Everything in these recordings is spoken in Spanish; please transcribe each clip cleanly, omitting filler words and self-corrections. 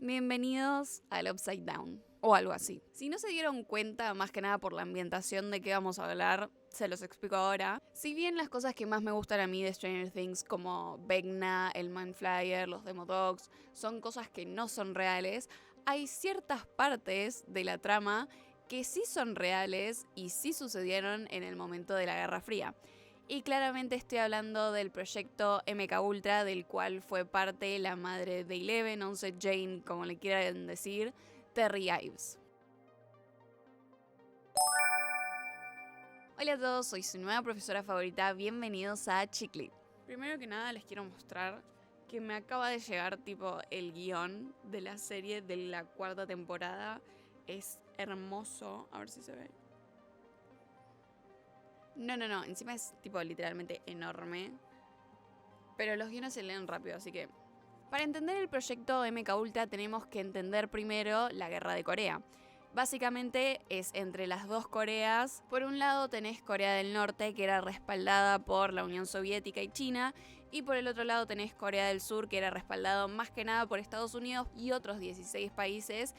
Bienvenidos al Upside Down, o algo así. Si no se dieron cuenta, más que nada por la ambientación de qué vamos a hablar, se los explico ahora. Si bien las cosas que más me gustan a mí de Stranger Things, como Vecna, el Mind Flyer, los Demodogs, son cosas que no son reales, hay ciertas partes de la trama que sí son reales y sí sucedieron en el momento de la Guerra Fría. Y claramente estoy hablando del proyecto MK Ultra, del cual fue parte la madre de Eleven, 11 Jane, como le quieran decir, Terry Ives. Hola a todos, soy su nueva profesora favorita, bienvenidos a Chiclit. Primero que nada les quiero mostrar que me acaba de llegar tipo el guión de la serie de la 4ª temporada. Es hermoso, a ver si se ve. No, encima es tipo literalmente enorme. Pero los guiones se leen rápido, así que... Para entender el proyecto MK Ultra tenemos que entender primero la Guerra de Corea. Básicamente es entre las dos Coreas. Por un lado tenés Corea del Norte, que era respaldada por la Unión Soviética y China, y por el otro lado tenés Corea del Sur, que era respaldado más que nada por Estados Unidos y otros 16 países.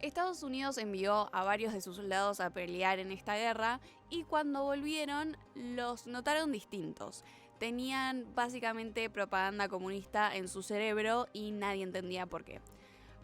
Estados Unidos envió a varios de sus soldados a pelear en esta guerra y cuando volvieron los notaron distintos. Tenían básicamente propaganda comunista en su cerebro y nadie entendía por qué.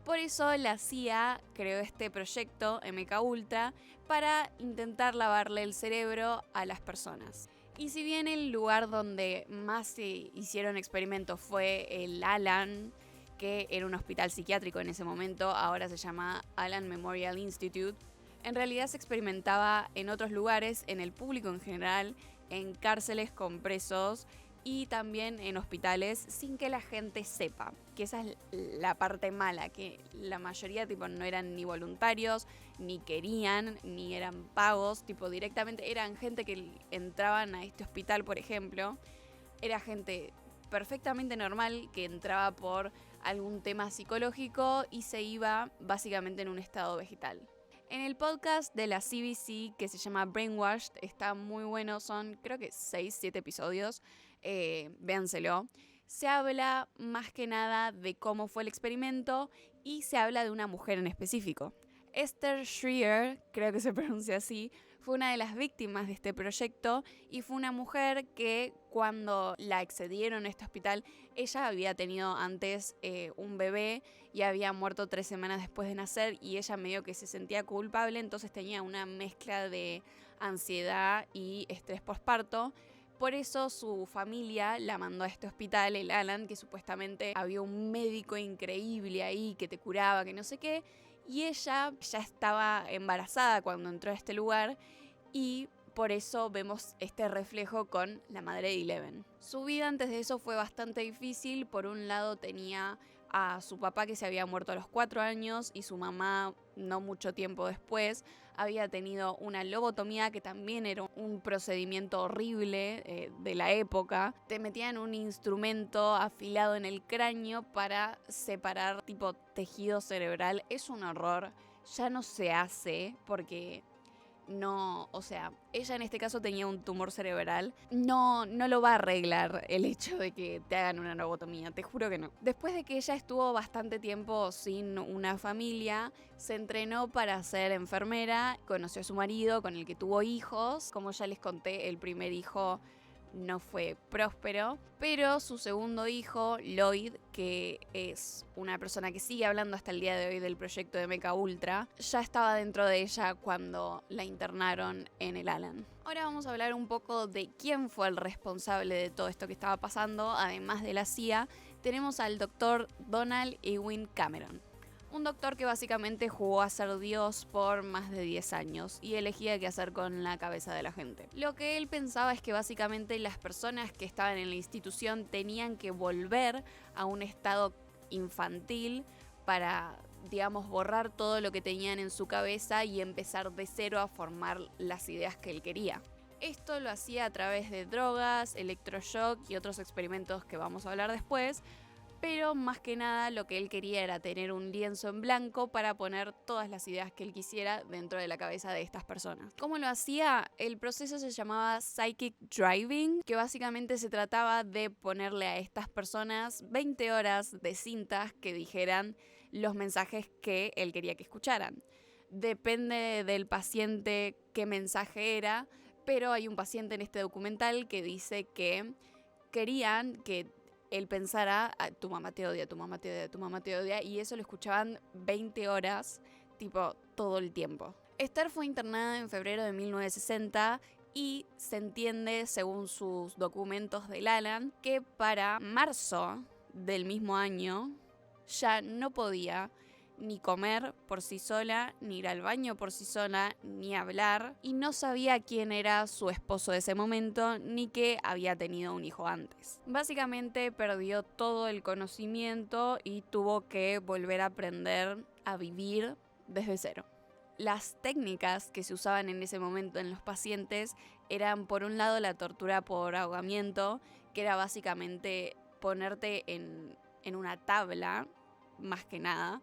Por eso la CIA creó este proyecto MK Ultra para intentar lavarle el cerebro a las personas. Y si bien el lugar donde más se hicieron experimentos fue el Alan, que era un hospital psiquiátrico en ese momento, ahora se llama Alan Memorial Institute, en realidad se experimentaba en otros lugares, en el público en general, en cárceles con presos y también en hospitales sin que la gente sepa, que esa es la parte mala, que la mayoría tipo no eran ni voluntarios, ni querían, ni eran pagos, tipo directamente eran gente que entraban a este hospital, por ejemplo, era gente perfectamente normal que entraba por algún tema psicológico y se iba básicamente en un estado vegetal. En el podcast de la CBC que se llama Brainwashed, está muy bueno, son creo que 6-7 episodios, véanselo. Se habla más que nada de cómo fue el experimento y se habla de una mujer en específico. Esther Schreier, creo que se pronuncia así, fue una de las víctimas de este proyecto y fue una mujer que cuando la excedieron a este hospital, ella había tenido antes un bebé y había muerto 3 semanas después de nacer y ella medio que se sentía culpable, entonces tenía una mezcla de ansiedad y estrés postparto. Por eso su familia la mandó a este hospital, el Alan, que supuestamente había un médico increíble ahí que te curaba, que no sé qué. Y ella ya estaba embarazada cuando entró a este lugar y por eso vemos este reflejo con la madre de Eleven. Su vida antes de eso fue bastante difícil. Por un lado tenía a su papá que se había muerto a los 4 años y su mamá no mucho tiempo después había tenido una lobotomía que también era un procedimiento horrible de la época. Te metían un instrumento afilado en el cráneo para separar tipo tejido cerebral. Es un horror. Ya no se hace porque no, o sea, ella en este caso tenía un tumor cerebral. No lo va a arreglar el hecho de que te hagan una lobotomía, te juro que no. Después de que ella estuvo bastante tiempo sin una familia, se entrenó para ser enfermera, conoció a su marido con el que tuvo hijos. Como ya les conté, el primer hijo no fue próspero, pero su segundo hijo, Lloyd, que es una persona que sigue hablando hasta el día de hoy del proyecto de MK Ultra, ya estaba dentro de ella cuando la internaron en el Alan. Ahora vamos a hablar un poco de quién fue el responsable de todo esto que estaba pasando. Además de la CIA, tenemos al doctor Donald Ewing Cameron. Un doctor que básicamente jugó a ser Dios por más de 10 años y elegía qué hacer con la cabeza de la gente. Lo que él pensaba es que básicamente las personas que estaban en la institución tenían que volver a un estado infantil para, digamos, borrar todo lo que tenían en su cabeza y empezar de cero a formar las ideas que él quería. Esto lo hacía a través de drogas, electroshock y otros experimentos que vamos a hablar después. Pero más que nada lo que él quería era tener un lienzo en blanco para poner todas las ideas que él quisiera dentro de la cabeza de estas personas. ¿Cómo lo hacía? El proceso se llamaba Psychic Driving, que básicamente se trataba de ponerle a estas personas 20 horas de cintas que dijeran los mensajes que él quería que escucharan. Depende del paciente qué mensaje era, pero hay un paciente en este documental que dice que querían que él pensara, tu mamá te odia, tu mamá te odia, tu mamá te odia, y eso lo escuchaban 20 horas, tipo todo el tiempo. Esther fue internada en febrero de 1960 y se entiende, según sus documentos del Alan, que para marzo del mismo año ya no podía ni comer por sí sola, ni ir al baño por sí sola, ni hablar, y no sabía quién era su esposo de ese momento, ni que había tenido un hijo antes. Básicamente perdió todo el conocimiento y tuvo que volver a aprender a vivir desde cero. Las técnicas que se usaban en ese momento en los pacientes eran, por un lado, la tortura por ahogamiento, que era básicamente ponerte en una tabla, más que nada,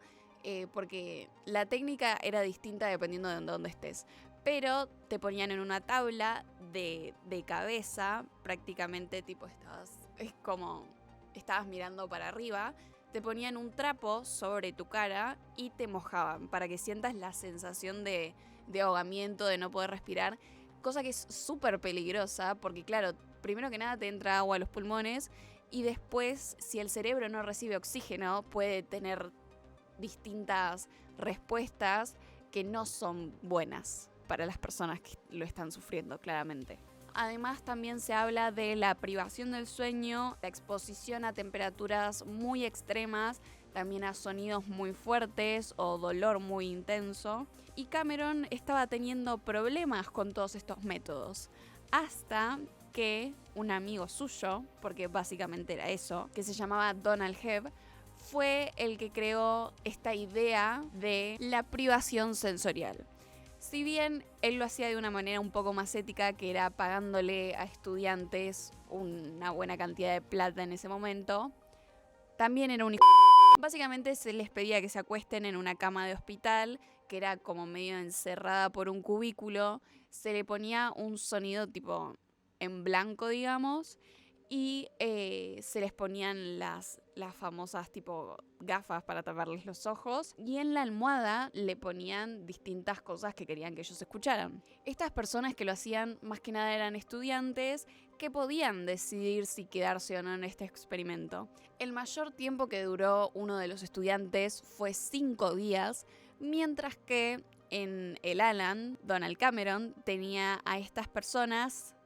porque la técnica era distinta dependiendo de dónde estés. Pero te ponían en una tabla de cabeza, prácticamente tipo estabas mirando para arriba, te ponían un trapo sobre tu cara y te mojaban para que sientas la sensación de ahogamiento, de no poder respirar, cosa que es súper peligrosa porque claro, primero que nada te entra agua a los pulmones y después si el cerebro no recibe oxígeno puede tener distintas respuestas que no son buenas para las personas que lo están sufriendo, claramente. Además, también se habla de la privación del sueño, la exposición a temperaturas muy extremas, también a sonidos muy fuertes o dolor muy intenso. Y Cameron estaba teniendo problemas con todos estos métodos, hasta que un amigo suyo, porque básicamente era eso, que se llamaba Donald Hebb, fue el que creó esta idea de la privación sensorial. Si bien él lo hacía de una manera un poco más ética, que era pagándole a estudiantes una buena cantidad de plata en ese momento, también era un hijo. Básicamente se les pedía que se acuesten en una cama de hospital, que era como medio encerrada por un cubículo, se le ponía un sonido tipo en blanco, digamos, y se les ponían las famosas tipo gafas para taparles los ojos, y en la almohada le ponían distintas cosas que querían que ellos escucharan. Estas personas que lo hacían más que nada eran estudiantes que podían decidir si quedarse o no en este experimento. El mayor tiempo que duró uno de los estudiantes fue 5 días, mientras que en el Alan, Donald Cameron tenía a estas personas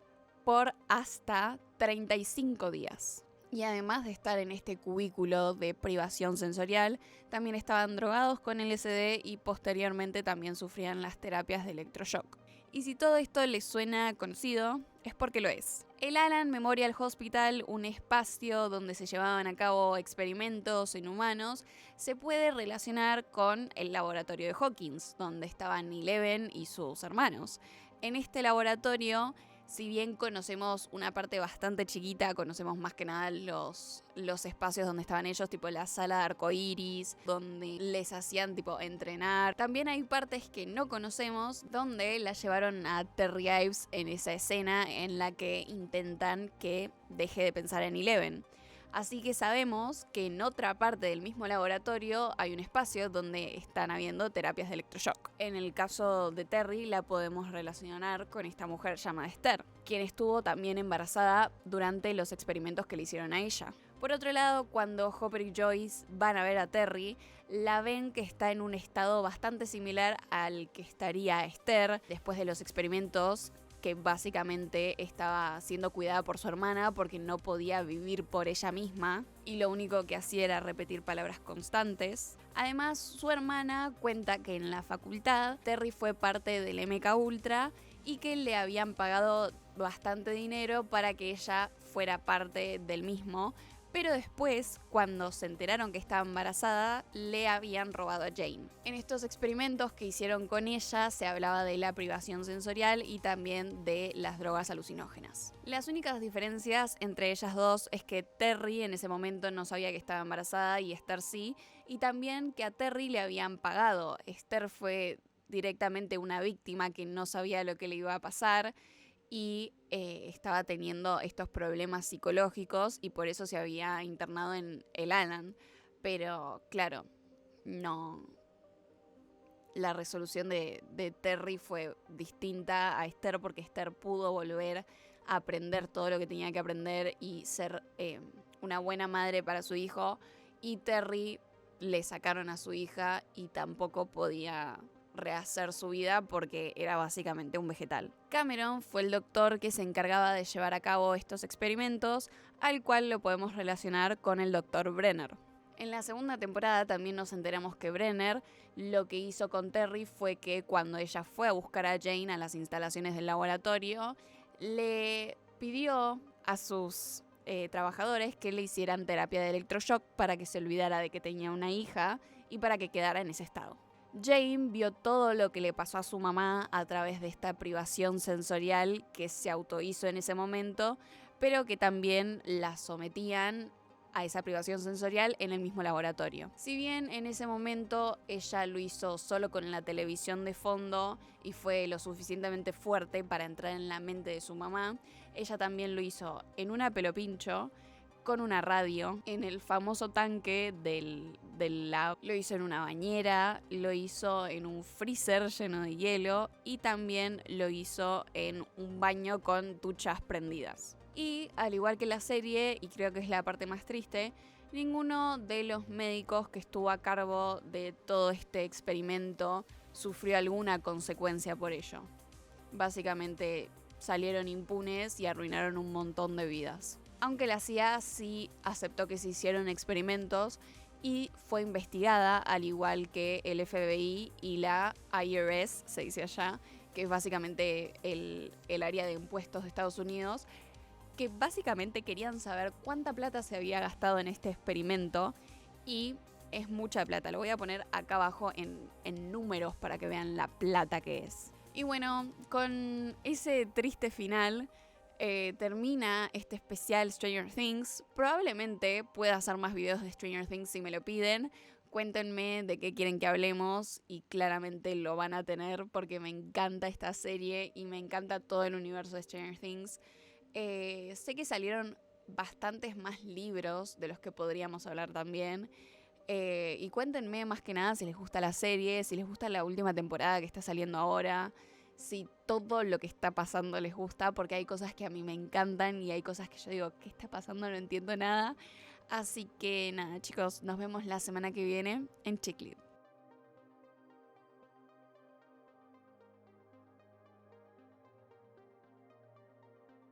por hasta 35 días. Y además de estar en este cubículo de privación sensorial, también estaban drogados con LSD y posteriormente también sufrían las terapias de electroshock. Y si todo esto les suena conocido, es porque lo es. El Allen Memorial Hospital, un espacio donde se llevaban a cabo experimentos en humanos, se puede relacionar con el laboratorio de Hawkins, donde estaban Eleven y sus hermanos. En este laboratorio, si bien conocemos una parte bastante chiquita, conocemos más que nada los espacios donde estaban ellos, tipo la sala de arcoíris, donde les hacían tipo entrenar. También hay partes que no conocemos, donde la llevaron a Terry Ives en esa escena en la que intentan que deje de pensar en Eleven. Así que sabemos que en otra parte del mismo laboratorio hay un espacio donde están habiendo terapias de electroshock. En el caso de Terry la podemos relacionar con esta mujer llamada Esther, quien estuvo también embarazada durante los experimentos que le hicieron a ella. Por otro lado, cuando Hopper y Joyce van a ver a Terry, la ven que está en un estado bastante similar al que estaría Esther después de los experimentos, que básicamente estaba siendo cuidada por su hermana porque no podía vivir por ella misma y lo único que hacía era repetir palabras constantes. Además, su hermana cuenta que en la facultad Terry fue parte del MK Ultra y que le habían pagado bastante dinero para que ella fuera parte del mismo, pero después, cuando se enteraron que estaba embarazada, le habían robado a Jane. En estos experimentos que hicieron con ella se hablaba de la privación sensorial y también de las drogas alucinógenas. Las únicas diferencias entre ellas dos es que Terry en ese momento no sabía que estaba embarazada y Esther sí, y también que a Terry le habían pagado. Esther fue directamente una víctima que no sabía lo que le iba a pasar y estaba teniendo estos problemas psicológicos y por eso se había internado en el Allen. Pero claro, no. La resolución de Terry fue distinta a Esther porque Esther pudo volver a aprender todo lo que tenía que aprender y ser una buena madre para su hijo. Y Terry le sacaron a su hija y tampoco podía rehacer su vida porque era básicamente un vegetal. Cameron fue el doctor que se encargaba de llevar a cabo estos experimentos, al cual lo podemos relacionar con el doctor Brenner. En la segunda temporada también nos enteramos que Brenner lo que hizo con Terry fue que cuando ella fue a buscar a Jane a las instalaciones del laboratorio, le pidió a sus trabajadores que le hicieran terapia de electroshock para que se olvidara de que tenía una hija y para que quedara en ese estado. Jane vio todo lo que le pasó a su mamá a través de esta privación sensorial que se autohizo en ese momento, pero que también la sometían a esa privación sensorial en el mismo laboratorio. Si bien en ese momento ella lo hizo solo con la televisión de fondo y fue lo suficientemente fuerte para entrar en la mente de su mamá, ella también lo hizo en una pelopincho, con una radio, en el famoso tanque del lab, lo hizo en una bañera, lo hizo en un freezer lleno de hielo y también lo hizo en un baño con duchas prendidas. Y al igual que la serie, y creo que es la parte más triste, ninguno de los médicos que estuvo a cargo de todo este experimento sufrió alguna consecuencia por ello. Básicamente salieron impunes y arruinaron un montón de vidas. Aunque la CIA sí aceptó que se hicieron experimentos y fue investigada, al igual que el FBI y la IRS, se dice allá, que es básicamente el área de impuestos de Estados Unidos, que básicamente querían saber cuánta plata se había gastado en este experimento y es mucha plata. Lo voy a poner acá abajo en números para que vean la plata que es. Y bueno, con ese triste final termina este especial Stranger Things. Probablemente pueda hacer más videos de Stranger Things si me lo piden. Cuéntenme de qué quieren que hablemos y claramente lo van a tener porque me encanta esta serie y me encanta todo el universo de Stranger Things. Sé que salieron bastantes más libros de los que podríamos hablar también. Y cuéntenme más que nada si les gusta la serie, si les gusta la última temporada que está saliendo ahora, si todo lo que está pasando les gusta, porque hay cosas que a mí me encantan y hay cosas que yo digo, ¿qué está pasando? No entiendo nada. Así que nada, chicos, nos vemos la semana que viene en Chick Lit.